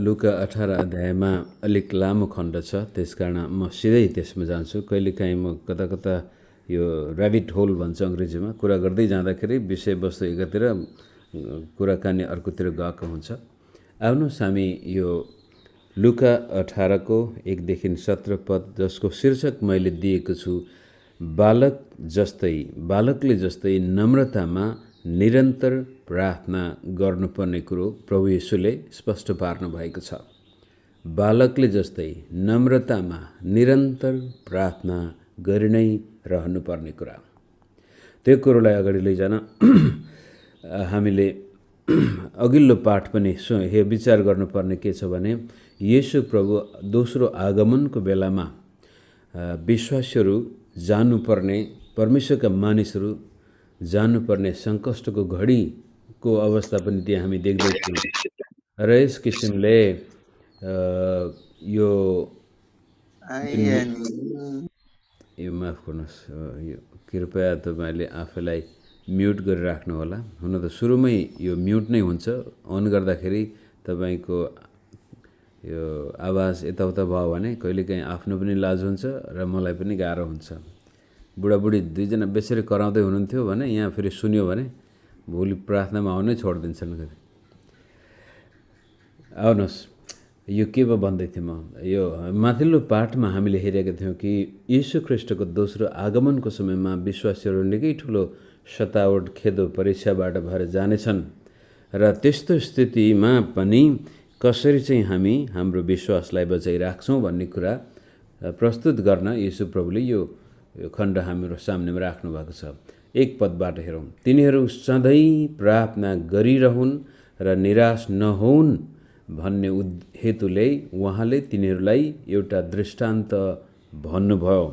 लुका 18 अध्यायमा अलिक लामो खण्ड छ, त्यसकारण म सिधै त्यसमा जान्छु। कहिलेकाहीँ म कता कता यो ऱ्याबिट होल भन्छ अङ्ग्रेजीमा, कुरा गर्दै जाँदाखेरि विषयवस्तु एकातिर कुराकानी अर्कोतिर गएको हुन्छ। आउनुहोस् हामी यो लुका 18 को 1 देखि 17 पद, जसको शीर्षक मैले दिएको छु बालकले जस्तै नम्रतामा निरन्तर प्रार्थना गर्नुपर्ने कुरो प्रभु येशूले स्पष्ट पार्नु भएको छ। बालकले जस्तै नम्रतामा निरन्तर प्रार्थना गरि नै रहनुपर्ने कुरा, त्यो कुरोलाई अगाडि लैजान हामीले अघिल्लो पाठ पनि विचार गर्नुपर्ने के छ भने, येशू प्रभु दोस्रो आगमनको बेलामा विश्वासीहरू जानुपर्ने, परमेश्वरका मानिसहरू जानुपर्ने सङ्कष्टको घडीको अवस्था पनि त्यहाँ हामी देख्दैछौँ। र यस किसिमले यो माफ गर्नुहोस्, यो कृपया तपाईँले आफैलाई म्युट गरिराख्नु होला। हुन त सुरुमै यो म्युट नै हुन्छ, अन गर्दाखेरि तपाईँको यो आवाज यताउता भयो भने कहिलेकाहीँ आफ्नो पनि लाज हुन्छ र मलाई पनि गाह्रो हुन्छ। बुढाबुढी दुईजना बेसरी कराउँदै हुनुहुन्थ्यो भने यहाँ फेरि सुन्यो भने भोलि प्रार्थनामा आउनै छोडिदिन्छन्। आउनुहोस्, यो के भन्दै थिएँ म, यो माथिल्लो पाठमा हामीले हेरेका थियौँ कि यीशु ख्रीष्टको दोस्रो आगमनको समयमा विश्वासीहरू निकै ठुलो सतावट, खेदो, परीक्षाबाट भएर जानेछन् र त्यस्तो स्थितिमा पनि कसरी चाहिँ हामी हाम्रो विश्वासलाई बचाइराख्छौँ भन्ने कुरा प्रस्तुत गर्न यीशु प्रभुले यो खण्ड हाम्रो सामनेमा राख्नु भएको छ। 1 पदबाट हेरौँ। तिनीहरू सधैँ प्रार्थना गरिरहुन् र निराश नहुन् भन्ने हेतुले उहाँले तिनीहरूलाई एउटा दृष्टान्त भन्नुभयो।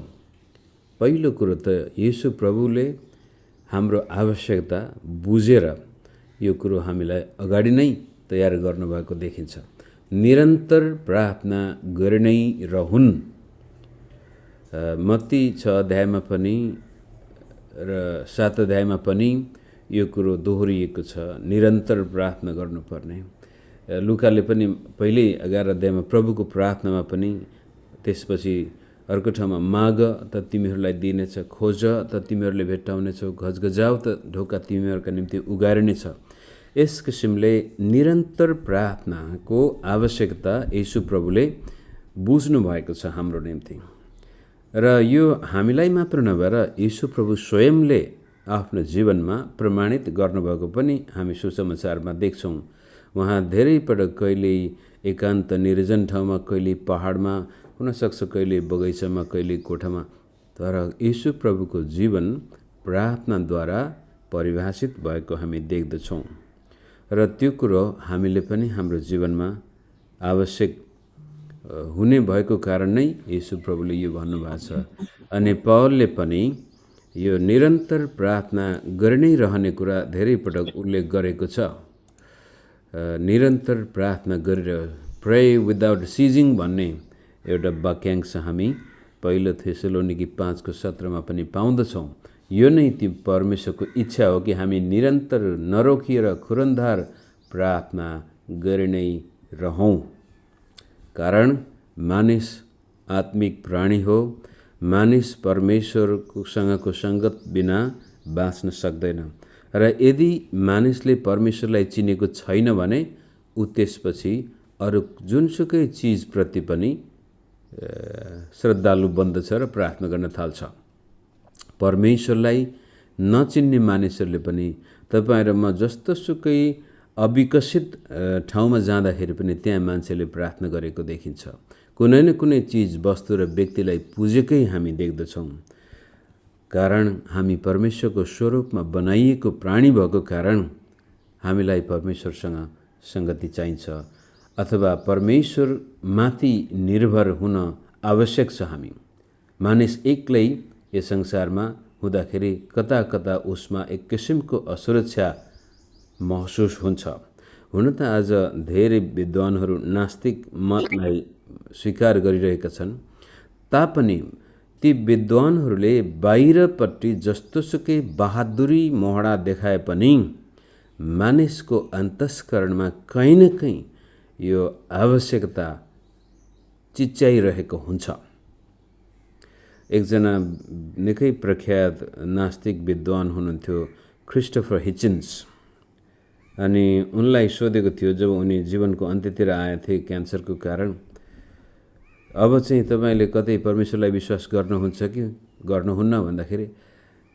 पहिलो कुरो त येशू प्रभुले हाम्रो आवश्यकता बुझेर यो कुरो हामीलाई अगाडि नै तयार गर्नुभएको देखिन्छ। निरन्तर प्रार्थना गरि नै रहन्। मत्ती 6 अध्यायमा पनि र 7 अध्यायमा पनि यो कुरो दोहोरिएको छ, निरन्तर प्रार्थना गर्नुपर्ने। लुकाले पनि पहिल्यै 11 अध्यायमा प्रभुको प्रार्थनामा पनि, त्यसपछि अर्को ठाउँमा माग त तिमीहरूलाई दिनेछ, खोज त तिमीहरूले भेट्टाउनेछौ, घजघजाउ त ढोका तिमीहरूका निम्ति उगारिनेछ। यस किसिमले निरन्तर प्रार्थनाको आवश्यकता येशू प्रभुले बुझ्नु भएको छ हाम्रो निम्ति। र यो हामीलाई मात्र नभएर येशू प्रभु स्वयंले आफ्नो जीवनमा प्रमाणित गर्नुभएको पनि हामी सुसमाचारमा देख्छौँ। उहाँ धेरै पटक कहिले एकान्त निर्जन ठाउँमा, कहिले पहाडमा, हुनसक्छ कहिले बगैँचामा, कहिले कोठामा, तर येशू प्रभुको जीवन प्रार्थनाद्वारा परिभाषित भएको हामी देख्दछौँ। र त्यो कुरो हामीले पनि हाम्रो जीवनमा आवश्यक हुने भएको कारण नै येशू प्रभुले यो भन्नुभएको छ। अनि पौलले पनि यो निरन्तर प्रार्थना गरि नै रहने कुरा धेरै पटक उल्लेख गरेको छ। निरन्तर प्रार्थना गरिरह, प्रे विदाउट सिजिङ भन्ने एउटा वाक्यांश हामी पहिलो थेसलोनिकी 5:17 पनि पाउँदछौँ। यो नै ती परमेश्वरको इच्छा हो कि हामी निरन्तर नरोकिएर खुरन्धार प्रार्थना गरि नै रहौँ। कारण मानिस आत्मिक प्राणी हो, मानिस परमेश्वरसँगको सङ्गत बिना बाँच्न सक्दैन। र यदि मानिसले परमेश्वरलाई चिनेको छैन भने ऊ त्यसपछि अरू जुनसुकै चिजप्रति पनि श्रद्धालु बन्दछ र प्रार्थना गर्न थाल्छ। परमेश्वरलाई नचिन्ने मानिसहरूले पनि तपाईँ र म जस्तोसुकै अविकसित ठाउँमा जाँदाखेरि पनि त्यहाँ मान्छेले प्रार्थना गरेको देखिन्छ। कुनै न कुनै चिज, वस्तु र व्यक्तिलाई पुजेकै हामी देख्दछौँ। कारण हामी परमेश्वरको स्वरूपमा बनाइएको प्राणी भएको कारण हामीलाई परमेश्वरसँग सङ्गति चाहिन्छ, अथवा परमेश्वरमाथि निर्भर हुन आवश्यक छ। हामी मानिस एक्लै यस संसारमा हुँदाखेरि कता कता उसमा एक किसिमको असुरक्षा महसुस हुन्छ। हुन त आज धेरै विद्वानहरू नास्तिक मतलाई स्वीकार गरिरहेका छन्, तापनि ती विद्वानहरूले बाहिरपट्टि जस्तोसुकै बहादुरी मोहडा देखाए पनि मानिसको अन्तस्करणमा कहीँ न कहीँ यो आवश्यकता चिच्याइरहेको हुन्छ। एकजना निकै प्रख्यात नास्तिक विद्वान हुनुहुन्थ्यो क्रिस्टोफर हिचिन्स। अनि उनलाई सोधेको थियो जब उनी जीवनको अन्त्यतिर आएथे क्यान्सरको कारण, अब चाहिँ तपाईँले कतै परमेश्वरलाई विश्वास गर्नुहुन्छ कि गर्नुहुन्न भन्दाखेरि,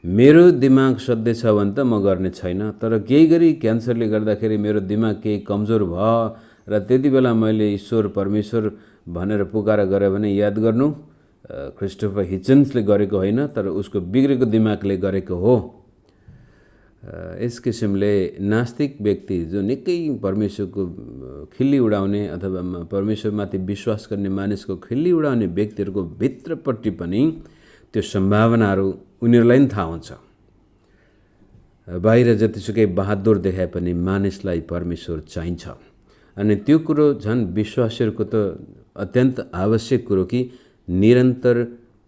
मेरो दिमाग सधैँ छ भने त म गर्ने छैन, तर केही गरी क्यान्सरले गर्दाखेरि मेरो दिमाग केही कमजोर भयो र त्यति बेला मैले ईश्वर परमेश्वर भनेर पुकारा गरेँ भने याद गर्नु, क्रिस्टोफर हिचिन्सले गरेको होइन, तर उसको बिग्रेको दिमागले गरेको हो। यस किसिमले नास्तिक व्यक्ति जो निकै परमेश्वरको खिल्ली उडाउने अथवा परमेश्वरमाथि विश्वास गर्ने मानिसको खिल्ली उडाउने व्यक्तिहरूको भित्रपट्टि पनि त्यो सम्भावनाहरू उनीहरूलाई पनि थाहा हुन्छ। बाहिर जतिसुकै बहादुर देखाए पनि मानिसलाई परमेश्वर चाहिन्छ। अनि त्यो कुरो झन् विश्वासीहरूको त अत्यन्त आवश्यक कुरो कि निरन्तर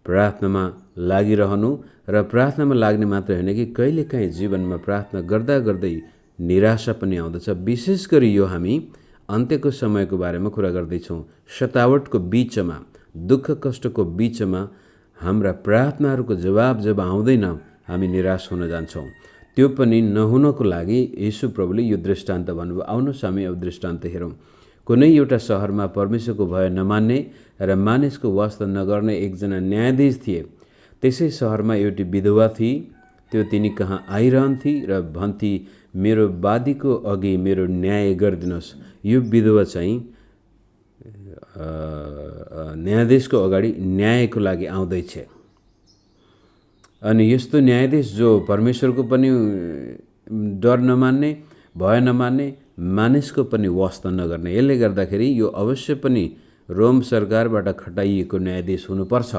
प्रार्थनामा लागिरहनु, र प्रार्थनामा लाग्ने मात्र होइन कि कहिलेकाहीँ जीवनमा प्रार्थना गर्दा गर्दै निराशा पनि आउँदछ। विशेष गरी यो हामी अन्त्यको समयको बारेमा कुरा गर्दैछौँ। सतावटको बिचमा, दुःख कष्टको बिचमा हाम्रा प्रार्थनाहरूको जवाब जब आउँदैन हामी निराश हुन जान्छौँ। त्यो पनि नहुनको लागि येशू प्रभुले यो दृष्टान्त भन्नुभयो। आउनुहोस् हामी यो दृष्टान्त हेरौँ। कुनै एउटा सहरमा परमेश्वरको भय नमान्ने र मानिसको वास्ता नगर्ने एकजना न्यायाधीश थिए। त्यसै सहरमा एउटी विधवा थिई। त्यो तिनी कहाँ आइरहन्थी र भन्थी, मेरो बादीको अघि मेरो न्याय गरिदिनुहोस्। यो विधवा चाहिँ न्यायाधीशको अगाडि न्यायको लागि आउँदैछ। अनि यस्तो न्यायाधीश जो परमेश्वरको पनि डर नमान्ने, भय नमान्ने, मानिसको पनि वास्ता नगर्ने, यसले गर्दाखेरि यो अवश्य पनि रोम सरकारबाट खटाइएको न्यायाधीश हुनुपर्छ।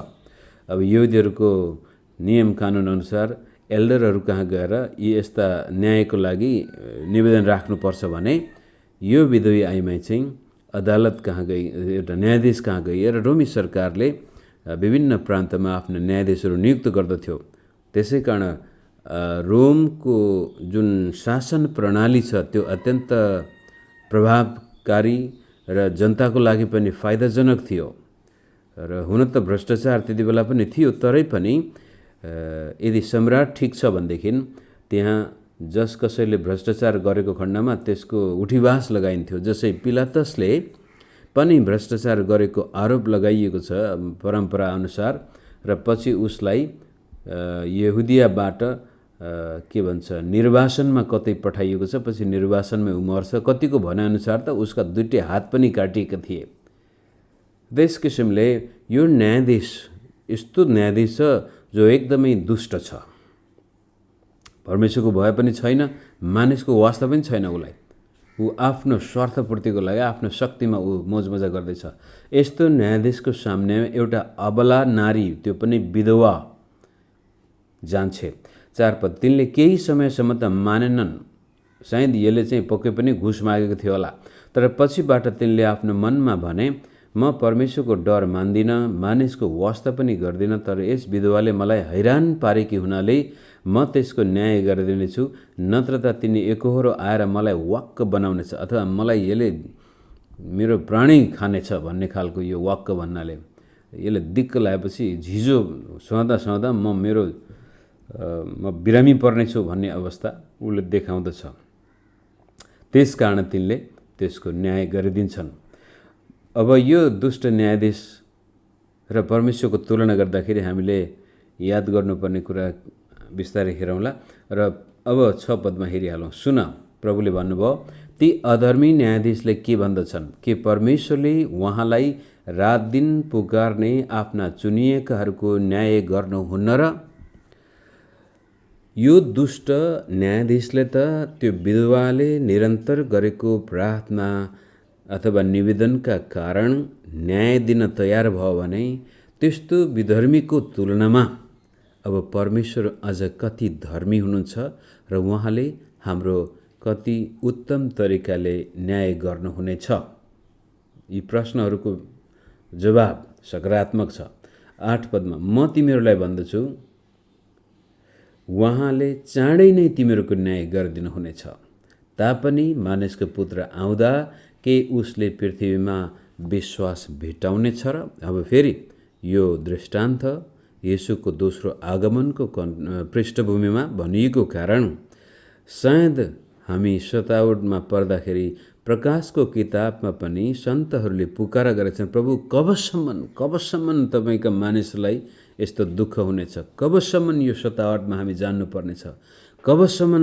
अब यहुदीहरूको नियम कानुन अनुसार एल्डरहरू कहाँ गएर यस्ता न्यायको लागि निवेदन राख्नुपर्छ भने यो विधवी आइमाई चाहिँ अदालत कहाँ गई, एउटा न्यायाधीश कहाँ गई र रोमी सरकारले विभिन्न प्रान्तमा आफ्ना न्यायाधीशहरू नियुक्त गर्दथ्यो। त्यसै कारण रोमको जुन शासन प्रणाली छ त्यो अत्यन्त प्रभावकारी र जनताको लागि पनि फाइदाजनक थियो। र हुन त भ्रष्टाचार त्यति बेला पनि थियो, तरै पनि यदि सम्राट ठिक छ भनेदेखि त्यहाँ जस कसैले भ्रष्टाचार गरेको खण्डमा त्यसको उठिवास लगाइन्थ्यो। जसै पिलातसले पनि भ्रष्टाचार गरेको आरोप लगाइएको छ परम्परा अनुसार, र पछि उसलाई यहुदियाबाट के भन्छ निर्वासनमा कतै पठाइएको छ। पछि निर्वासनमै मर्छ। कतिको भनाइअनुसार त उसका दुईटै हात पनि काटिएका थिए। त्यस किसिमले यो न्यायाधीश यस्तो न्यायाधीश छ जो एकदमै दुष्ट छ। परमेश्वरको भय पनि छैन, मानिसको वास्ता पनि छैन उसलाई। ऊ आफ्नो स्वार्थपूर्तिको लागि आफ्नो शक्तिमा ऊ मोजमजा गर्दैछ। यस्तो न्यायाधीशको सामने एउटा अबला नारी, त्यो पनि विधवा जान्छे। 4 पद, तिनले केही समयसम्म त मानेनन्। सायद यसले चाहिँ पक्कै पनि घुस मागेको थियो होला। तर पछिबाट तिनले आफ्नो मनमा भने, म परमेश्वरको डर मान्दिनँ, मानिसको वास्ता पनि गर्दिनँ, तर यस विधवाले मलाई हैरान पारेकी हुनाले म त्यसको न्याय गरिदिनेछु, नत्र त तिनी एकहोरो आएर मलाई वाक्क बनाउनेछ, अथवा मलाई यसले मेरो प्राणी खानेछ भन्ने खालको। यो वाक्क भन्नाले यसले दिक्क लागेपछि झिजो सहँदा सहँदा म बिरामी पर्नेछु भन्ने अवस्था उसले देखाउँदछ। त्यस कारण तिनले त्यसको न्याय गरिदिन्छन्। अब यो दुष्ट न्यायाधीश र परमेश्वरको तुलना गर्दाखेरि हामीले याद गर्नुपर्ने कुरा बिस्तारै हेरौँला। र अब 6 पदमा हेरिहालौँ। सुन, प्रभुले भन्नुभयो, ती अधर्मी न्यायाधीशले के भन्दछन्? के परमेश्वरले उहाँलाई रात दिन पुकार्ने आफ्ना चुनिएकाहरूको न्याय गर्नुहुन्न र? यो दुष्ट न्यायाधीशले त त्यो विधवाले निरन्तर गरेको प्रार्थना अथवा निवेदनका कारण न्याय दिन तयार भयो भने त्यस्तो विधर्मीको तुलनामा अब परमेश्वर अझ कति धर्मी हुनुहुन्छ र उहाँले हाम्रो कति उत्तम तरिकाले न्याय गर्नुहुनेछ। यी प्रश्नहरूको जवाब सकारात्मक छ। 8 पदमा, म तिमीहरूलाई भन्दछु, उहाँले चाँडै नै तिमीहरूको न्याय गरिदिनुहुनेछ। तापनि मानिसको पुत्र आउँदा के उसले पृथ्वीमा विश्वास भेटाउनेछ र? अब फेरि यो दृष्टान्त येशूको दोस्रो आगमनको पृष्ठभूमिमा भनिएको कारण सायद हामी सतावटमा पर्दाखेरि प्रकाशको किताबमा पनि सन्तहरूले पुकारा गरेछन्, प्रभु कबसम्म तपाईँका मानिसलाई यस्तो दुःख हुनेछ, कबसम्म यो सतावटमा हामी जान्नुपर्नेछ, कबसम्म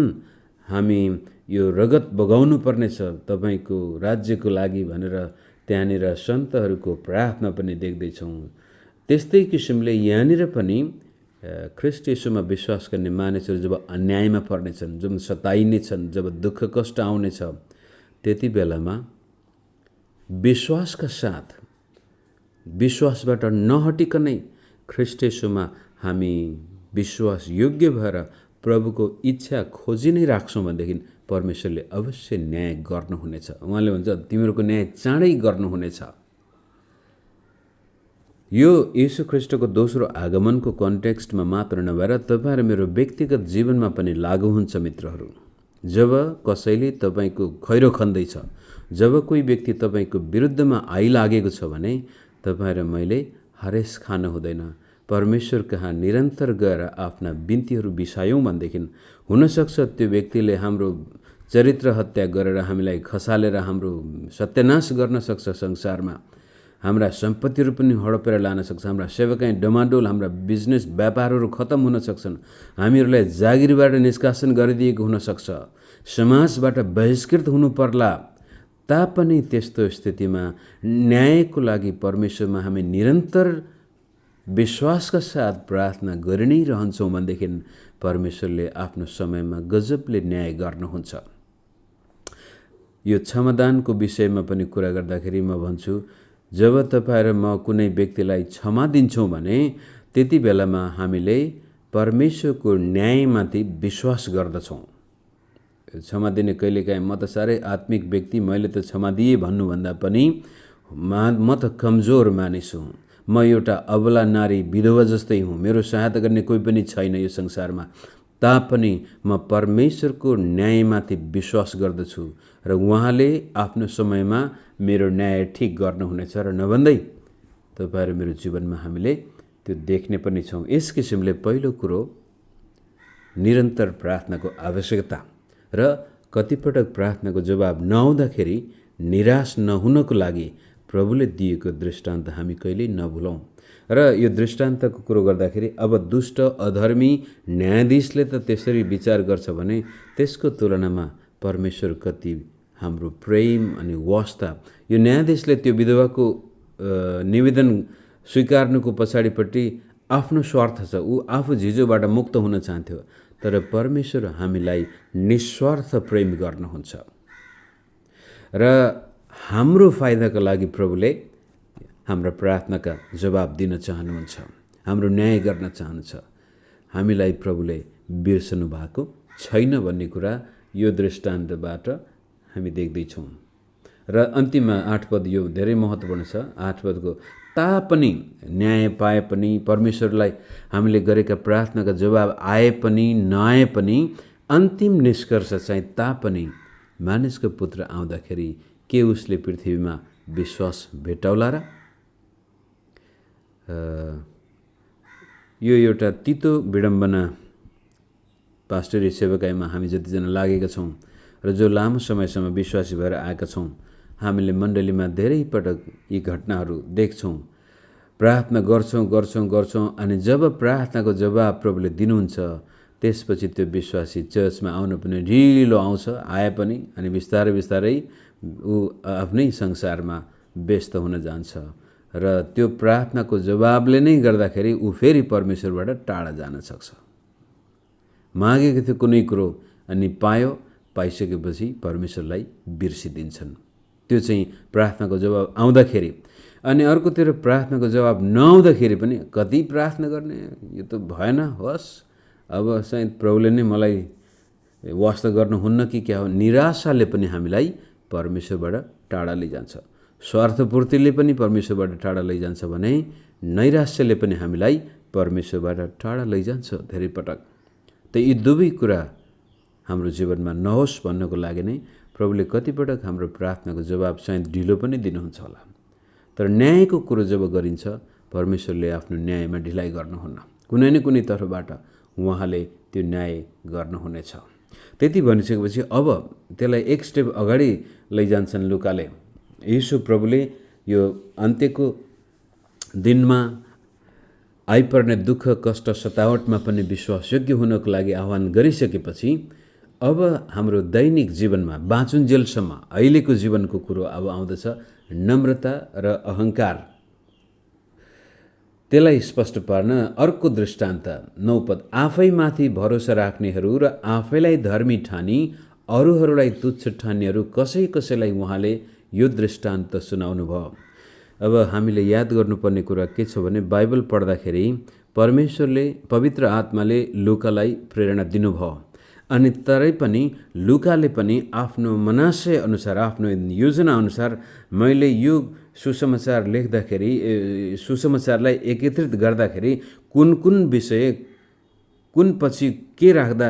हामी यो रगत बगाउनु पर्नेछ तपाईँको राज्यको लागि भनेर त्यहाँनिर सन्तहरूको प्रार्थना पनि देख्दैछौँ। त्यस्तै किसिमले यहाँनिर पनि ख्रीष्ट येशूमा विश्वास गर्ने मानिसहरू जब अन्यायमा पर्नेछन्, जब सताइनेछन्, जब दुःख कष्ट आउनेछ, त्यति बेलामा विश्वासका साथ विश्वासबाट नहटिकनै ख्रीष्ट येशूमा हामी विश्वास योग्य भएर प्रभुको इच्छा खोजी नै राख्छौँ भनेदेखि परमेश्वरले अवश्य न्याय गर्नुहुनेछ। उहाँले भन्छ तिमीहरूको न्याय चाँडै गर्नुहुनेछ। यो येशू ख्रीष्टको दोस्रो आगमनको कन्टेक्स्टमा मात्र नभएर तपाईँ र मेरो व्यक्तिगत जीवनमा पनि लागू हुन्छ मित्रहरू। जब कसैले तपाईँको खैरो खन्दैछ, जब कोही व्यक्ति तपाईँको विरुद्धमा आइलागेको छ भने तपाईँ र मैले हरेस खानु हुँदैन। परमेश्वर कहाँ निरन्तर गएर आफ्ना बिन्तीहरू बिसायौँ भनेदेखि हुनसक्छ त्यो व्यक्तिले हाम्रो चरित्र हत्या गरेर हामीलाई खसालेर हाम्रो सत्यानाश गर्न सक्छ, संसारमा हाम्रा सम्पत्तिहरू पनि हडपेर लान सक्छ, हाम्रा सेवकाई डमाडोल, हाम्रा बिजनेस व्यापारहरू खत्तम हुन सक्छन्, हामीहरूलाई जागिरबाट निष्कासन गरिदिएको हुनसक्छ, समाजबाट बहिष्कृत हुनु पर्ला। तापनि त्यस्तो स्थितिमा न्यायको लागि परमेश्वरमा हामी निरन्तर विश्वासका साथ प्रार्थना गरि नै रहन्छौँ भनेदेखि परमेश्वरले आफ्नो समयमा गजबले न्याय गर्नुहुन्छ। यो क्षमादानको विषयमा पनि कुरा गर्दाखेरि म भन्छु, जब तपाईँ र म कुनै व्यक्तिलाई क्षमा दिन्छौँ भने त्यति बेलामा हामीले परमेश्वरको न्यायमाथि विश्वास गर्दछौँ। क्षमा दिने कहिलेकाहीँ म त साह्रै आत्मिक व्यक्ति, मैले त क्षमा दिएँ भन्नुभन्दा पनि म त कमजोर मानिस हुँ, म एउटा अबला नारी विधवा जस्तै हुँ, मेरो सहायता गर्ने कोही पनि छैन यो संसारमा। तापनि म परमेश्वरको न्यायमाथि विश्वास गर्दछु र उहाँले आफ्नो समयमा मेरो न्याय ठिक गर्नुहुनेछ र नभन्दै तपाईँ र मेरो जीवनमा हामीले त्यो देख्ने पनि छौँ। यस किसिमले पहिलो कुरो निरन्तर प्रार्थनाको आवश्यकता र कतिपटक प्रार्थनाको जवाब नआउँदाखेरि निराश नहुनको लागि प्रभुले दिएको दृष्टान्त हामी कहिल्यै नभुलौँ। र यो दृष्टान्तको कुरो गर्दाखेरि अब दुष्ट अधर्मी न्यायाधीशले त त्यसरी विचार गर्छ भने त्यसको तुलनामा परमेश्वर कति हाम्रो प्रेम अनि वास्ता। यो न्यायाधीशले त्यो विधवाको निवेदन स्वीकार्नुको पछाडिपट्टि आफ्नो स्वार्थ छ, ऊ आफू झिझोबाट मुक्त हुन चाहन्थ्यो, तर परमेश्वर हामीलाई निस्वार्थ प्रेम गर्नुहुन्छ र हाम्रो फाइदाको लागि प्रभुले हाम्रा प्रार्थनाका जवाब दिन चाहनुहुन्छ, हाम्रो न्याय गर्न चाहनुहुन्छ। हामीलाई प्रभुले बिर्सनु भएको छैन भन्ने कुरा यो दृष्टान्तबाट हामी देख्दैछौँ। र अन्तिममा 8 पद यो धेरै महत्त्वपूर्ण छ। 8 पदको तापनि न्याय पाए पनि, परमेश्वरलाई हामीले गरेका प्रार्थनाका जवाब आए पनि नआए पनि अन्तिम निष्कर्ष चाहिँ तापनि मानिसको पुत्र आउँदाखेरि के उसले पृथ्वीमा विश्वास भेटाउला र? यो एउटा तितो विडम्बना पास्टरी सेवकाईमा हामी जतिजना लागेका छौँ र जो लामो समयसम्म विश्वासी भएर आएका छौँ, हामीले मण्डलीमा धेरै पटक यी घटनाहरू देख्छौँ। प्रार्थना गर्छौँ अनि जब प्रार्थनाको जवाब प्रभुले दिनुहुन्छ त्यसपछि त्यो विश्वासी चर्चमा आउन पनि ढिलो आउँछ, आए पनि अनि बिस्तारै ऊ आफ्नै संसारमा व्यस्त हुन जान्छ र त्यो प्रार्थनाको जवाबले नै गर्दाखेरि ऊ फेरि परमेश्वरबाट टाढा जान सक्छ। मागेको थियो कुनै कुरो अनि पाइसकेपछि परमेश्वरलाई बिर्सिदिन्छन्। त्यो चाहिँ प्रार्थनाको जवाब आउँदाखेरि। अनि अर्कोतिर प्रार्थनाको जवाब नआउँदाखेरि पनि कति प्रार्थना गर्ने, यो त भएन, होस् अब सायद प्रभुले नै मलाई वास्ता गर्नुहुन्न कि क्या हो, निराशाले पनि हामीलाई परमेश्वरबाट टाढा लैजान्छ। स्वार्थपूर्तिले पनि परमेश्वरबाट टाढा लैजान्छ भने नैराश्यले पनि हामीलाई परमेश्वरबाट टाढा लैजान्छ धेरै पटक। त यी दुवै कुरा हाम्रो जीवनमा नहोस् भन्नको लागि नै प्रभुले कतिपटक हाम्रो प्रार्थनाको जवाब सायद ढिलो पनि दिनुहुन्छ होला। तर न्यायको कुरो जब गरिन्छ, परमेश्वरले आफ्नो न्यायमा ढिलाइ गर्नुहुन्न। कुनै न कुनै तर्फबाट उहाँले त्यो न्याय गर्नुहुनेछ। त्यति भनिसकेपछि अब त्यसलाई एक स्टेप अगाडि लैजान्छन् लुकाले। यीशु प्रभुले यो अन्त्यको दिनमा आइपर्ने दुःख, कष्ट, सतावटमा पनि विश्वासयोग्य हुनको लागि आह्वान गरिसकेपछि अब हाम्रो दैनिक जीवनमा बाँचुन्जेलसम्म अहिलेको जीवनको कुरो अब आउँदछ नम्रता र अहङ्कार। त्यसलाई स्पष्ट पार्न अर्को दृष्टान्त 9 पद, आफैमाथि भरोसा राख्नेहरू र आफैलाई धर्मी ठानी अरूहरूलाई तुच्छ ठान्नेहरू कसै कसैलाई उहाँले यो दृष्टान्त सुनाउनु भयो। अब हामीले याद गर्नुपर्ने कुरा के छ भने बाइबल पढ्दाखेरि परमेश्वरले, पवित्र आत्माले लुकालाई प्रेरणा दिनुभयो। अनि तरै पनि लुकाले पनि आफ्नो मनाशय अनुसार, आफ्नो योजना अनुसार मैले यो सुसमाचार लेख्दाखेरि, सुसमाचारलाई एकत्रित गर्दाखेरि कुन कुन विषय, कुन पछि के राख्दा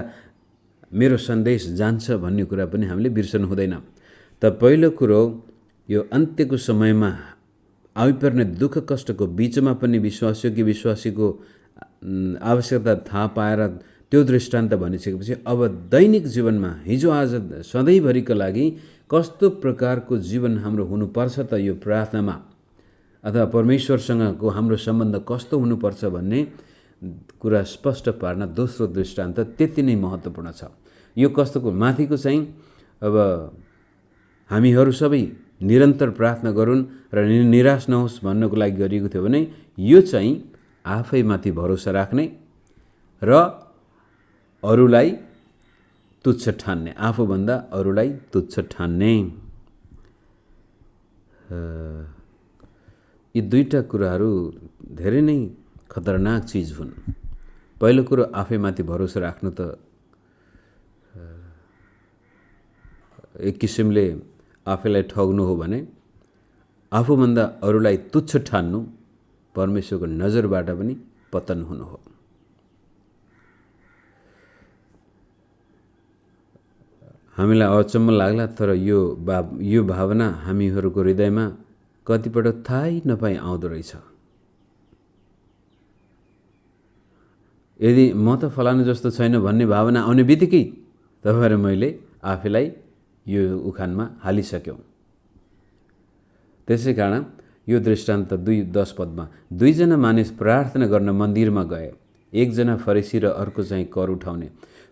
मेरो सन्देश जान्छ भन्ने कुरा पनि हामीले बिर्सनु हुँदैन। त पहिलो कुरो, यो अन्त्यको समयमा आइपर्ने दुःख कष्टको बीचमा पनि विश्वासयोग्य विश्वासीको आवश्यकता थाहा पाएर त्यो दृष्टान्त भनिसकेपछि अब दैनिक जीवनमा हिजो आज सधैँभरिको लागि कस्तो प्रकारको जीवन हाम्रो हुनुपर्छ त यो प्रार्थनामा, अथवा परमेश्वरसँगको हाम्रो सम्बन्ध कस्तो हुनुपर्छ भन्ने कुरा स्पष्ट पार्न दोस्रो दृष्टान्त त्यति नै महत्त्वपूर्ण छ। यो कस्तोको माथिको चाहिँ अब हामीहरू सबै निरन्तर प्रार्थना गरून् र निराश नहोस् भन्नको लागि गरिएको थियो भने यो चाहिँ आफैमाथि भरोसा राख्ने र अरूलाई तुच्छ ठान्ने, आफूभन्दा अरूलाई तुच्छ ठान्ने। यी दुईटा कुराहरू धेरै नै खतरनाक चिज हुन्। पहिलो कुरो, आफैमाथि भरोसा राख्नु त एक किसिमले आफैलाई ठग्नु हो भने आफूभन्दा अरूलाई तुच्छ ठान्नु परमेश्वरको नजरबाट पनि पतन हुनु हो। हामीलाई अचम्म लाग्ला, तर यो भावना हामीहरूको हृदयमा कतिपटक थाहै नपाई आउँदो रहेछ। यदि म त फलानु जस्तो छैन भन्ने भावना आउने बित्तिकै तपाईहरु मैले आफैलाई यो उखानमा हालिसक्यौं। त्यसै कारण यो दृष्टान्त 2:10 पदमा दुईजना मानिस प्रार्थना गर्न मन्दिरमा गए। एकजना फरिसी र अर्को चाहिँ कर उठाउने।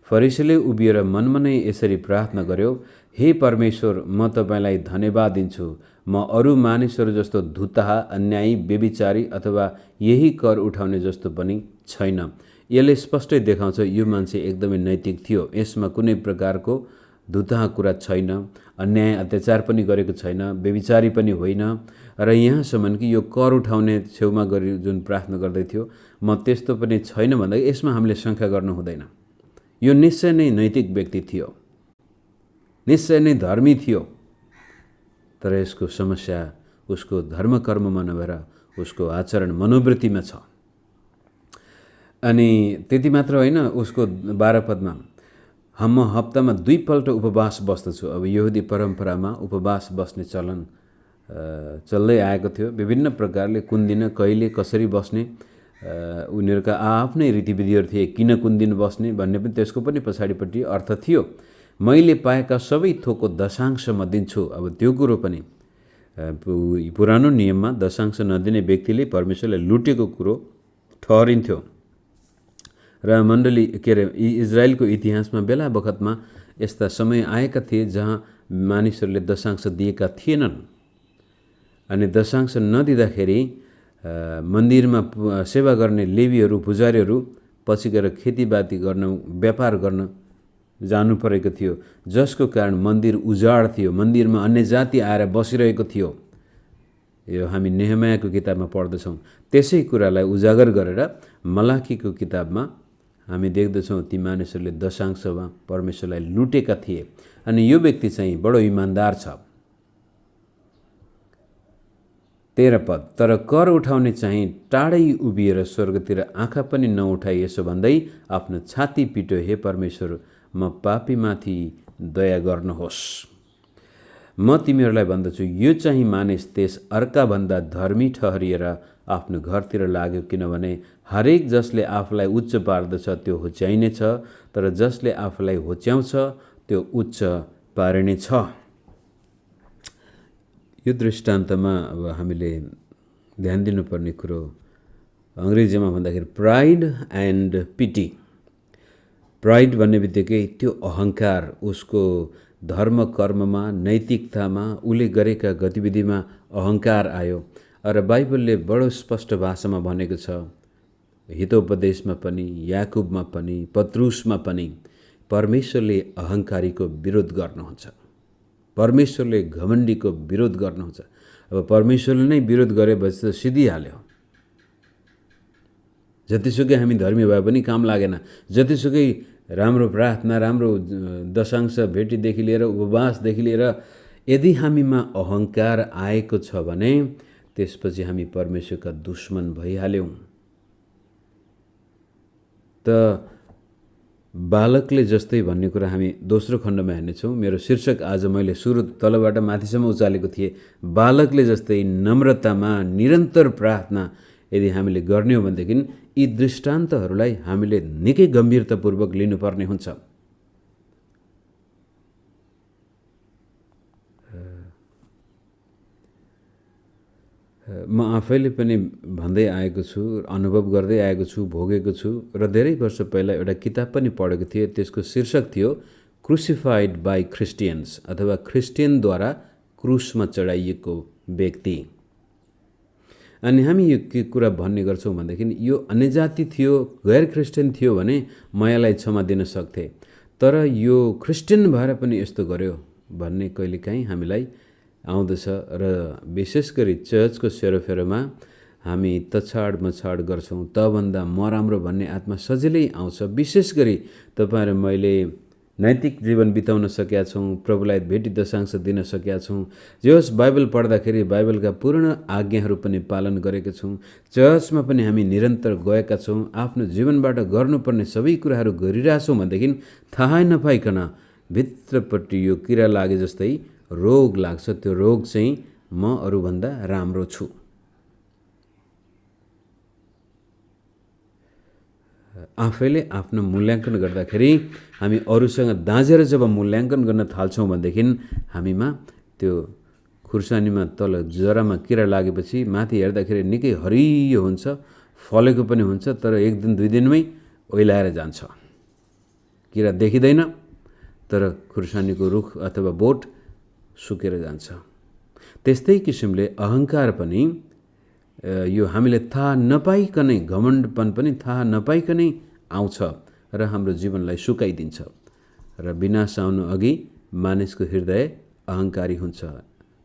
फरिसीले उभिएर मनमा नै यसरी प्रार्थना गर्यो, हे परमेश्वर, म तपाईलाई धन्यवाद दिन्छु, म अरू मानिसहरू जस्तो धुत्ताहा, अन्यायी, व्यभिचारी अथवा यही कर उठाउने जस्तो पनि छैन। यसले स्पष्टै देखाउँछ यो मान्छे एकदमै नैतिक थियो। यसमा कुनै प्रकारको धुत्ताहा कुरा छैन, अन्याय अत्याचार पनि गरेको छैन, व्यभिचारी पनि होइन। र यहाँसम्म कि यो कर उठाउने छेउमा गरी जुन प्रार्थना गर्दै थियो, म त्यस्तो पनि छैन भन्दा यसमा हामीले शङ्का गर्नु हुँदैन। यो निश्चय नै नैतिक व्यक्ति थियो, निश्चय नै धर्मी थियो। तर यसको समस्या उसको धर्म कर्ममा नभएर उसको आचरण मनोवृत्तिमा छ। अनि त्यति मात्र होइन, उसको 12 पदमा म हप्तामा 2 पल्ट उपवास बस्दछु। अब यहुदी परम्परामा उपवास बस्ने चलन चल्दै आएको थियो। विभिन्न प्रकारले कुन दिन कहिले कसरी बस्ने उनीहरूका आफ्नै रीतिविधिहरू थिए। किन कुन दिन बस्ने भन्ने पनि त्यसको पनि पछाडिपट्टि अर्थ थियो। मैले पाएका सबै थोकको दशांश म दिन्छु। अब त्यो कुरो पनि पुरानो नियममा दशांश नदिने व्यक्तिले परमेश्वरले लुटेको कुरो ठहरिन्थ्यो। र मण्डली इजरायलको इतिहासमा बेला बखतमा यस्ता समय आएका थिए जहाँ मानिसहरूले दशांश दिएका थिएनन्। अनि दशांश नदिँदाखेरि मन्दिरमा सेवा गर्ने लेवीहरू, पुजारीहरू पछि गएर खेतीबाती गर्न, व्यापार गर्न जानु परेको थियो, जसको कारण मन्दिर उजाड थियो। मन्दिरमा अन्य जाति आएर बसिरहेको थियो। यो हामी नेहमायाको किताबमा पढ्दछौँ। त्यसै कुरालाई उजागर गरेर मलाखीको किताबमा हामी देख्दछौँ ती मानिसहरूले दशांशमा परमेश्वरलाई लुटेका थिए। अनि यो व्यक्ति चाहिँ बडो इमान्दार छ। 13 पद, तर कर उठाउने चाहिँ टाढै उभिएर स्वर्गतिर आँखा पनि नउठाई यसो भन्दै आफ्नो छाती पिट्यो, हे परमेश्वर, म पापीमाथि दया गर्नुहोस्। म तिमीहरूलाई भन्दछु, यो चाहिँ मानिस त्यस अर्काभन्दा धर्मी ठहरिएर आफ्नो घरतिर लाग्यो, किनभने हरेक जसले आफूलाई उच्च पार्दछ त्यो होच्याइनेछ, तर जसले आफूलाई होच्याउँछ त्यो उच्च पारिनेछ। यो दृष्टान्तमा अब हामीले ध्यान दिनुपर्ने कुरो अङ्ग्रेजीमा भन्दाखेरि प्राइड एन्ड पिटी। प्राइड भन्ने बित्तिकै त्यो अहङ्कार, उसको धर्म कर्ममा, नैतिकतामा, उसले गरेका गतिविधिमा अहङ्कार आयो। र बाइबलले बडो स्पष्ट भाषामा भनेको छ, हितोपदेशमा पनि, याकुबमा पनि, पत्रुसमा पनि, परमेश्वरले अहङ्कारीको विरोध गर्नुहुन्छ, परमेश्वरले घमण्डीको विरोध गर्नुहुन्छ। अब परमेश्वरले नै विरोध गरेपछि त सिधिहाल्यो। जतिसुकै हामी धर्मी भए पनि काम लागेन, जतिसुकै राम्रो प्रार्थना, राम्रो दशांश भेटीदेखि लिएर उपवासदेखि लिएर यदि हामीमा अहङ्कार आएको छ भने त्यसपछि हामी परमेश्वरका दुश्मन भइहाल्यौँ। त बालकले जस्तै भन्ने कुरा हामी दोस्रो खण्डमा हेर्नेछौँ। मेरो शीर्षक आज मैले सुरु तलबाट माथिसम्म उचालेको थिएँ, बालकले जस्तै नम्रतामा निरन्तर प्रार्थना यदि हामीले गर्ने हो भनेदेखि यी दृष्टान्तहरूलाई हामीले निकै गम्भीरतापूर्वक लिनुपर्ने हुन्छ। म आफैले पनि भन्दै आएको छु, अनुभव गर्दै आएको छु, भोगेको छु। र धेरै वर्ष पहिला एउटा किताब पनि पढेको थिएँ, त्यसको शीर्षक थियो क्रुसिफाइड बाई क्रिस्टियन्स, अथवा क्रिस्टियनद्वारा क्रुसमा चढाइएको व्यक्ति। अनि हामी यो के कुरा भन्ने गर्छौँ भनेदेखि यो अन्य जाति थियो, गैर क्रिस्चियन थियो भने म यसलाई क्षमा दिन सक्थेँ, तर यो क्रिस्चियन भएर पनि यस्तो गर्यो भन्ने कहिलेकाहीँ हामीलाई आउँदछ। र विशेष गरी चर्चको सेरोफेरोमा हामी तछाड मछाड गर्छौँ, तभन्दा म राम्रो भन्ने आत्मा सजिलै आउँछ। विशेष गरी तपाईँ र मैले नैतिक जीवन बिताउन सकेका छौँ, प्रभुलाई भेटी दशांश दिन सकेका छौँ, जे होस् बाइबल पढ्दाखेरि बाइबलका पूर्ण आज्ञाहरू पनि पालन गरेका छौँ, चर्चमा पनि हामी निरन्तर गएका छौँ, आफ्नो जीवनबाट गर्नुपर्ने सबै कुराहरू गरिरहेछौँ भनेदेखि थाहै नपाइकन भित्रपट्टि यो किरा लागे जस्तै रोग लाग्छ। त्यो रोग चाहिँ म अरूभन्दा राम्रो छु। आफैले आफ्नो मूल्याङ्कन गर्दाखेरि हामी अरूसँग दाँजेर जब मूल्याङ्कन गर्न थाल्छौँ भनेदेखि हामीमा त्यो खुर्सानीमा तल जरामा किरा लागेपछि माथि हेर्दाखेरि निकै हरियो हुन्छ, फलेको पनि हुन्छ, तर एक दिन दुई दिनमै ओइलाएर जान्छ, किरा देखिँदैन, तर खुर्सानीको रुख अथवा बोट सुकेर जान्छ। त्यस्तै किसिमले अहङ्कार पनि यो हामीले थाहा नपाइकनै, घमण्डपन पनि थाहा नपाइकनै आउँछ र हाम्रो जीवनलाई सुकाइदिन्छ। र विनाश आउनु अघि मानिसको हृदय अहङ्कारी हुन्छ।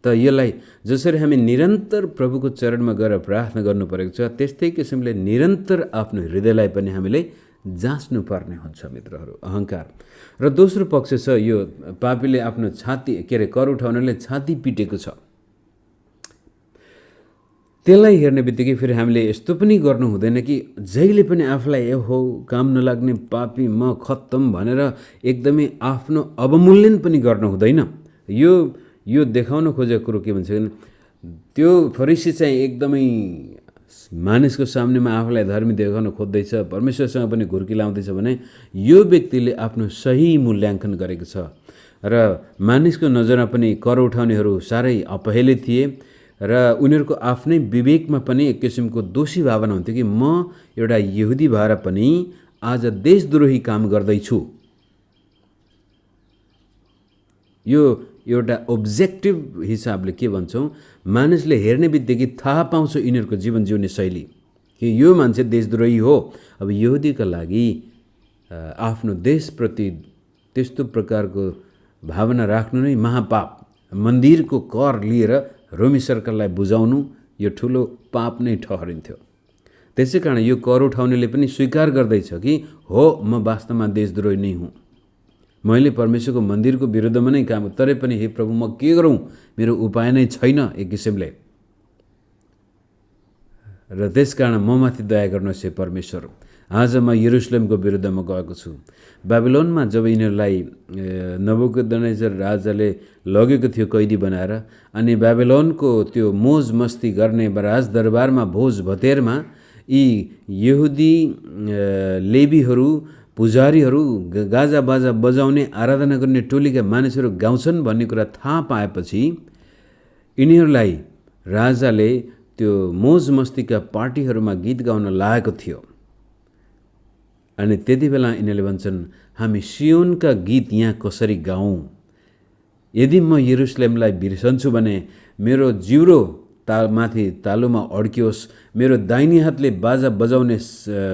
त यसलाई जसरी हामी निरन्तर प्रभुको चरणमा गएर प्रार्थना गर्नु परेको छ, त्यस्तै किसिमले निरन्तर आफ्नो हृदयलाई पनि हामीले जाँच्नु पर्ने हुन्छ मित्रहरू, अहङ्कार। र दोस्रो पक्ष छ यो पापीले आफ्नो छाती कर उठाउनेले छाती पिटेको छ। त्यसलाई हेर्ने बित्तिकै फेरि हामीले यस्तो पनि गर्नु हुँदैन कि जहिले पनि आफूलाई ए हो काम नलाग्ने पापी म खत्तम भनेर एकदमै आफ्नो अवमूल्यन पनि गर्नु हुँदैन। यो देखाउन खोजेको कुरो के भन्छ भने त्यो फरिसी चाहिँ एकदमै मानिसको सामनेमा आफूलाई धर्मी देखाउन खोज्दैछ, परमेश्वरसँग पनि घुर्की लाउँदैछ भने यो व्यक्तिले आफ्नो सही मूल्याङ्कन गरेको छ। र मानिसको नजरमा पनि कर उठाउनेहरू साह्रै अपहेली थिए र उनीहरूको आफ्नै विवेकमा पनि एक किसिमको दोषी भावना हुन्थ्यो कि म एउटा यहुदी भएर पनि आज देशद्रोही काम गर्दैछु। यो एउटा ओब्जेक्टिभ हिसाबले के भन्छौँ, मानिसले हेर्ने बित्तिकै थाहा पाउँछ यिनीहरूको जीवन जिउने शैली कि यो मान्छे देशद्रोही हो। अब यहुदीका लागि आफ्नो देशप्रति त्यस्तो प्रकारको भावना राख्नु नै महापाप। मन्दिरको कर लिएर रोमी सरकारलाई बुझाउनु यो ठुलो पाप नै ठहरिन्थ्यो। त्यसै कारण यो कर उठाउनेले पनि स्वीकार गर्दैछ कि हो म वास्तवमा देशद्रोही नै हुँ, मैले परमेश्वरको मन्दिरको विरुद्धमा नै काम, तरै पनि हे प्रभु म के गरौँ, मेरो उपाय नै छैन एक किसिमले। र त्यसकारण म माथि दया गर्नुहोस् हे परमेश्वर। आज म यरुशलेमको विरुद्धमा गएको छु। बाबिलोनमा जब यिनीहरूलाई नबुकदनेजर राजाले लगेको थियो कैदी बनाएर, अनि बाबिलोनको त्यो मोज मस्ती गर्ने राजदरबारमा भोज भतेरमा यी यहुदी लेबीहरू, पुजारीहरू, गाजा बाजा बजाउने आराधना गर्ने टोलीका मानिसहरू गाउँछन् भन्ने कुरा थाहा पाएपछि यिनीहरूलाई राजाले त्यो मोज मस्तीका पार्टीहरूमा गीत गाउन लागेको थियो। अनि त्यति बेला यिनीहरूले भन्छन्, हामी सियोनका गीत यहाँ कसरी गाउँ? यदि म यरुशलेमलाई बिर्सन्छु भने मेरो जिउरो माथि तालुमा अड्कियोस्, मेरो दाहिने हातले बाजा बजाउने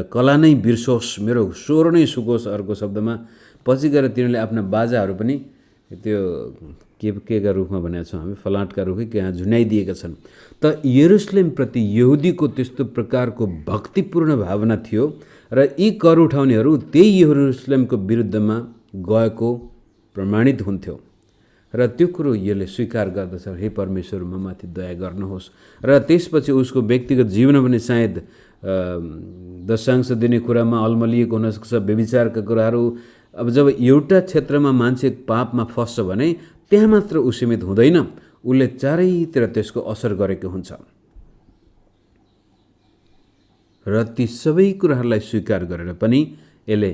कला नै बिर्सोस्, मेरो स्वर नै सुकोस्। अर्को शब्दमा पछि गएर तिनीहरूले आफ्ना बाजाहरू पनि त्यो केका रूपमा भनेका छौँ हामी, फलाटका रूपै यहाँ झुन्याइदिएका छन्। त यरुशलेमप्रति यहुदीको त्यस्तो प्रकारको भक्तिपूर्ण भावना थियो र यी कर उठाउनेहरू त्यही यरुशलेमको विरुद्धमा गएको प्रमाणित हुन्थ्यो र त्यो कुरो यसले स्वीकार गर्दछ, हे परमेश्वर म माथि दया गर्नुहोस्। र त्यसपछि उसको व्यक्तिगत जीवन पनि सायद दशांश दिने कुरामा अल्मलिएको हुनसक्छ, व्यभिचारका कुराहरू। अब जब एउटा क्षेत्रमा मान्छे पापमा फस्छ भने त्यहाँ मात्र ऊ सीमित हुँदैन, उसले चारैतिर त्यसको असर गरेको हुन्छ र ती सबै कुराहरूलाई स्वीकार गरेर पनि यसले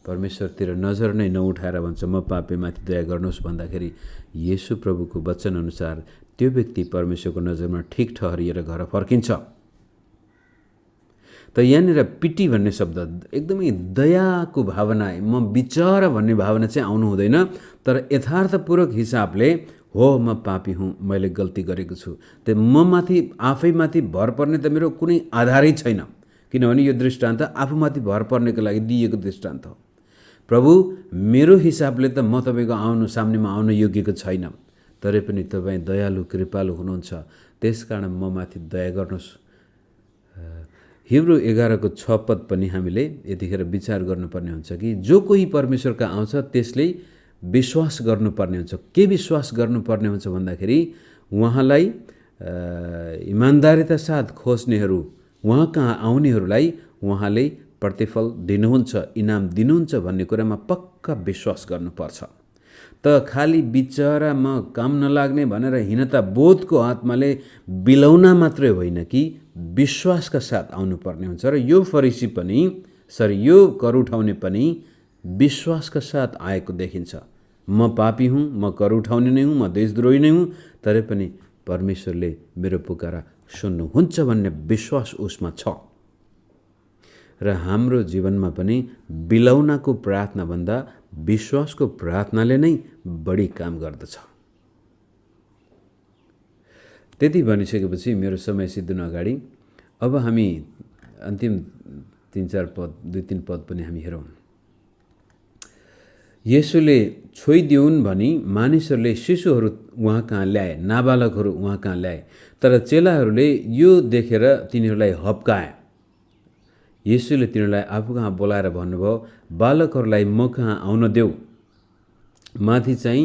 परमेश्वरतिर नजर नै नउठाएर भन्छ, म पापीमाथि दया गर्नुहोस् भन्दाखेरि येशू प्रभुको वचनअनुसार त्यो व्यक्ति परमेश्वरको नजरमा ठिक ठहरिएर घर फर्किन्छ। त यहाँनिर पिटी भन्ने शब्द एकदमै दयाको भावना, म बिचरा भन्ने भावना चाहिँ आउनु हुँदैन, तर यथार्थपूर्वक हिसाबले हो म पापी हुँ, मैले गल्ती गरेको छु, त्यो म माथि आफैमाथि भर पर्ने त मेरो कुनै आधारै छैन, किनभने यो दृष्टान्त आफूमाथि भर पर्नेको लागि दिएको दृष्टान्त हो। प्रभु मेरो हिसाबले त म तपाईँको सामनेमा आउन योग्यको छैन, तरै पनि तपाईँ दयालु कृपालु हुनुहुन्छ, त्यसकारण म माथि दया गर्नुहोस्। हिब्रू 11 को 6 पद पनि हामीले यतिखेर विचार गर्नुपर्ने हुन्छ कि जो कोही परमेश्वरका आउँछ त्यसले विश्वास गर्नुपर्ने हुन्छ। के विश्वास गर्नुपर्ने हुन्छ भन्दाखेरि उहाँलाई इमान्दारिता साथ खोज्नेहरू, उहाँ कहाँ आउनेहरूलाई उहाँले प्रतिफल दिनुहुन्छ, इनाम दिनुहुन्छ भन्ने कुरामा पक्का विश्वास गर्नुपर्छ। त खाली बिचरा म काम नलाग्ने भनेर हीनता बोधको आत्माले बिलाउन मात्रै होइन कि विश्वासका साथ आउनुपर्ने हुन्छ। र यो फरिसी पनि यो कर उठाउने पनि विश्वासका साथ आएको देखिन्छ। म पापी हुँ, म कर उठाउने नै हुँ, म देशद्रोही नै हुँ, तरै पनि परमेश्वरले मेरो पुकारा सुन्नुहुन्छ भन्ने विश्वास उसमा छ। र हाम्रो जीवनमा पनि बिलाउनको प्रार्थना भन्दा विश्वासको प्रार्थनाले नै बढी काम गर्दछ। त्यति भनिसकेपछि मेरो समय सिद्धिनु अगाडि अब हामी अन्तिम 3-4 पद 2-3 पद पनि हामी हेरौँ। येशूले छोइदिउन् भनी मानिसहरूले शिशुहरू उहाँ कहाँ ल्याए, नाबालकहरू उहाँ कहाँ ल्याए, तर चेलाहरूले यो देखेर तिनीहरूलाई हप्काए। येशूले तिनीहरूलाई आफू कहाँ बोलाएर भन्नुभयो, बालकहरूलाई म कहाँ आउन देऊ। माथि चाहिँ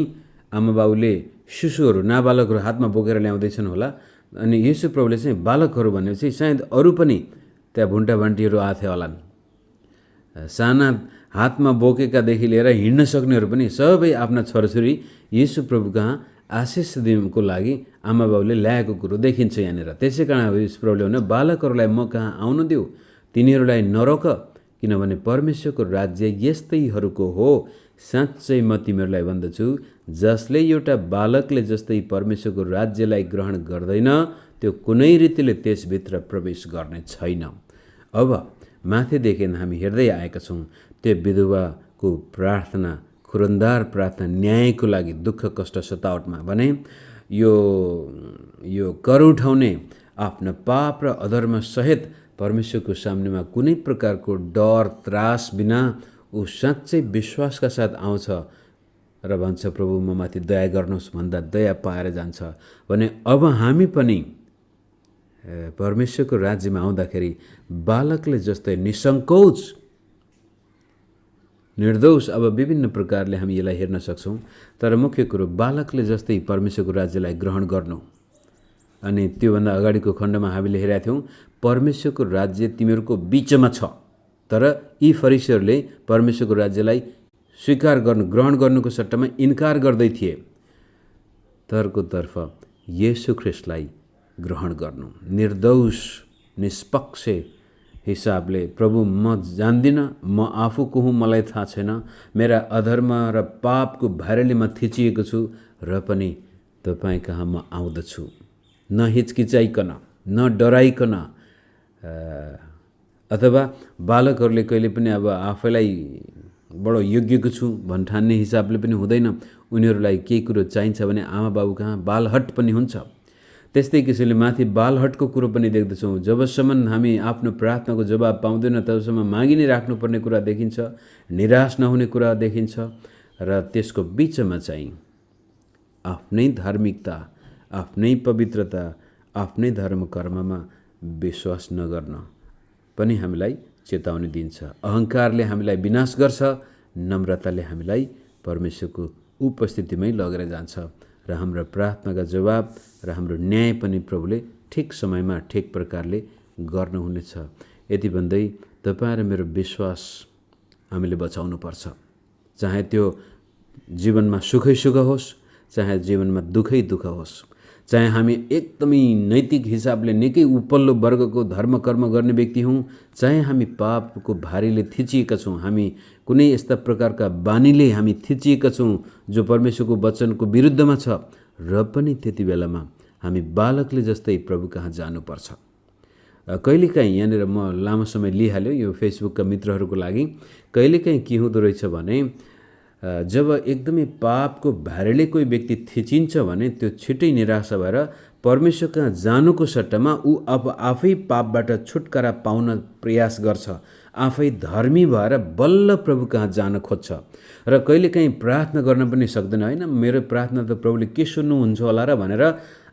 आमाबाउले शिशुहरू, नाबालकहरू हातमा बोकेर ल्याउँदैछन् होला, अनि येशू प्रभुले चाहिँ बालकहरू भनेपछि सायद अरू पनि त्यहाँ भुन्टा भान्टीहरू आथे होलान्। साना हातमा बोकेकादेखि लिएर हिँड्न सक्नेहरू पनि सबै आफ्ना छोराछोरी येशू प्रभु कहाँ आशिष दिनको लागि आमाबाउले ल्याएको कुरो देखिन्छ यहाँनिर। त्यसै कारण येशू प्रभुले भन्यो, बालकहरूलाई म कहाँ आउन देऊ, तिनीहरूलाई नरोक, किनभने परमेश्वरको राज्य यस्तैहरूको हो। साँच्चै म तिमीहरूलाई भन्दछु, जसले एउटा बालकले जस्तै परमेश्वरको राज्यलाई ग्रहण गर्दैन त्यो कुनै रीतिले त्यसभित्र प्रवेश गर्ने छैन। अब माथिदेखि हामी हेर्दै आएका छौँ त्यो विधवाको प्रार्थना, खुरन्दार प्रार्थना, न्यायको लागि दुःख कष्ट सतावटमा भने यो कर उठाउने आफ्नो पाप र अधर्म सहित परमेश्वरको सामनेमा कुनै प्रकारको डर त्रास बिना ऊ साँच्चै विश्वासका साथ आउँछ र भन्छ, प्रभु म माथि दया गर्नुहोस् भन्दा दया पाएर जान्छ भने अब हामी पनि परमेश्वरको राज्यमा आउँदाखेरि बालकले जस्तै निसङ्कोच निर्दोष, अब विभिन्न प्रकारले हामी यसलाई हेर्न सक्छौँ, तर मुख्य कुरो बालकले जस्तै परमेश्वरको राज्यलाई ग्रहण गर्नु। अनि त्योभन्दा अगाडिको खण्डमा हामीले हेरेका थियौँ, परमेश्वरको राज्य तिमीहरूको बिचमा छ, तर यी फरिसीहरूले परमेश्वरको राज्यलाई स्वीकार गर्नु ग्रहण गर्नुको सट्टामा इन्कार गर्दै थिए। तर्फ येशू ख्रिस्टलाई ग्रहण गर्नु, निर्दोष निष्पक्ष हिसाबले प्रभु म जान्दिनँ, म आफू को हुँ मलाई थाहा छैन, मेरा अधर्म र पापको भारले म थिचिएको छु र पनि तपाईँ कहाँ म आउँदछु, न हिचकिचाइकन न डराइकन। अथवा बालकहरूले कहिले पनि अब आफैलाई बडो योग्यको छु भन्ठान्ने हिसाबले पनि हुँदैन। उनीहरूलाई केही कुरो चाहिन्छ भने आमा बाबु कहाँ बालहट पनि हुन्छ। त्यस्तै किसिमले माथि बालहटको कुरो पनि देख्दछौँ। जबसम्म हामी आफ्नो प्रार्थनाको जवाब पाउँदैन तबसम्म मागि नै राख्नुपर्ने कुरा देखिन्छ, निराश नहुने कुरा देखिन्छ। र त्यसको बिचमा चाहिँ आफ्नै धार्मिकता, आफ्नै पवित्रता, आफ्नै धर्म कर्ममा विश्वास नगर्न पनि हामीलाई चेतावनी दिन्छ। अहङ्कारले हामीलाई विनाश गर्छ, नम्रताले हामीलाई परमेश्वरको उपस्थितिमै लगेर जान्छ र हाम्रो प्रार्थनाका जवाब र हाम्रो न्याय पनि प्रभुले ठिक समयमा ठिक प्रकारले गर्नुहुनेछ। यति भन्दै तपाईँ र मेरो विश्वास हामीले बचाउनु पर्छ। चाहे त्यो जीवनमा सुखै सुख होस्, चाहे जीवनमा दुखै दुःख होस्, चाहे हामी एकदमै नैतिक हिसाबले निकै उपल्लो वर्गको धर्म कर्म गर्ने व्यक्ति हौँ, चाहे हामी पापको भारीले थिचिएका छौँ, हामी कुनै यस्ता प्रकारका बानीले हामी थिचिएका छौँ जो परमेश्वरको वचनको विरुद्धमा छ, र पनि त्यति बेलामा हामी बालकले जस्तै प्रभु कहाँ जानुपर्छ। कहिलेकाहीँ यहाँनिर म लामो समय लिइहाल्यो यो फेसबुकका मित्रहरूको लागि। कहिलेकाहीँ के हुँदो रहेछ भने जब एकदमै पापको भारीले कोही व्यक्ति थिचिन्छ भने त्यो छिटै निराशा भएर परमेश्वर कहाँ जानुको सट्टामा ऊ अब आफै पापबाट छुटकारा पाउन प्रयास गर्छ, आफै धर्मी भएर बल्ल प्रभु कहाँ जान खोज्छ। र कहिलेकाहीँ प्रार्थना गर्न पनि सक्दैन, होइन मेरो प्रार्थना त प्रभुले के सुन्नुहुन्छ होला र भनेर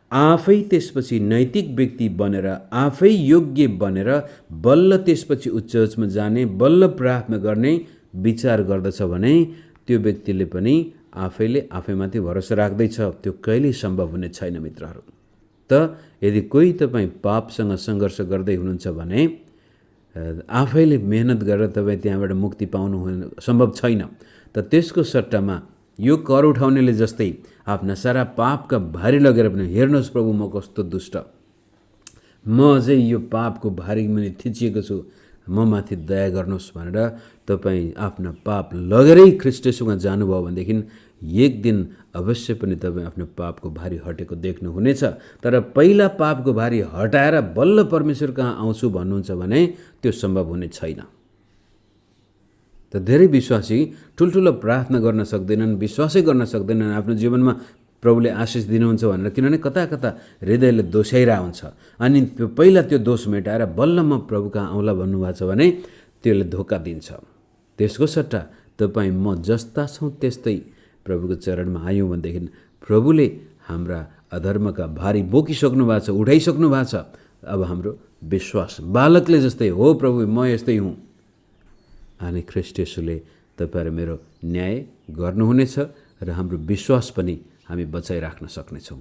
आफै त्यसपछि नैतिक व्यक्ति बनेर, आफै योग्य बनेर बल्ल त्यसपछि चर्चमा जाने, बल्ल प्रार्थना गर्ने विचार गर्दछ भने त्यो व्यक्तिले पनि आफैले आफैमाथि भरोसा राख्दैछ। त्यो कहिल्यै सम्भव हुने छैन मित्रहरू। त यदि कोही तपाईँ पापसँग सङ्घर्ष गर्दै हुनुहुन्छ भने आफैले मेहनत गरेर तपाईँ त्यहाँबाट मुक्ति पाउनु सम्भव छैन। त त्यसको सट्टामा यो कर उठाउनेले जस्तै आफ्ना सारा पापका भारी लगेर पनि हेर्नुहोस् प्रभु म कस्तो दुष्ट, म अझै यो पापको भारी मैले थिचिएको छु, म माथि दया गर्नुहोस् भनेर तपाईँ आफ्ना पाप लगेरै ख्रीष्टसँग जानुभयो भनेदेखि एक दिन अवश्य पनि तपाईँ आफ्नो पापको भारी हटेको देख्नुहुनेछ। तर पहिला पापको भारी हटाएर बल्ल परमेश्वर कहाँ आउँछु भन्नुहुन्छ भने त्यो सम्भव हुने छैन। त धेरै विश्वासी ठुल्ठुलो प्रार्थना गर्न सक्दैनन्, विश्वासै गर्न सक्दैनन् आफ्नो जीवनमा प्रभुले आशिष दिनुहुन्छ भनेर, किनभने कता कता हृदयले दोषाइरहेको हुन्छ। अनि त्यो पहिला त्यो दोष मेटाएर बल्ल म प्रभु कहाँ आउँला भन्नुभएको छ भने त्यसले धोका दिन्छ। त्यसको सट्टा तपाईँ म जस्ता छौँ त्यस्तै प्रभुको चरणमा आयौँ भनेदेखि प्रभुले हाम्रा अधर्मका भारी बोकिसक्नु भएको छ, उठाइसक्नु भएको छ। अब हाम्रो विश्वास बालकले जस्तै हो, प्रभु म यस्तै हुँ, अनि ख्रीष्ट येशूले तपाईँ र मेरो न्याय गर्नुहुनेछ र हाम्रो विश्वास पनि हामी बचाइराख्न सक्नेछौँ।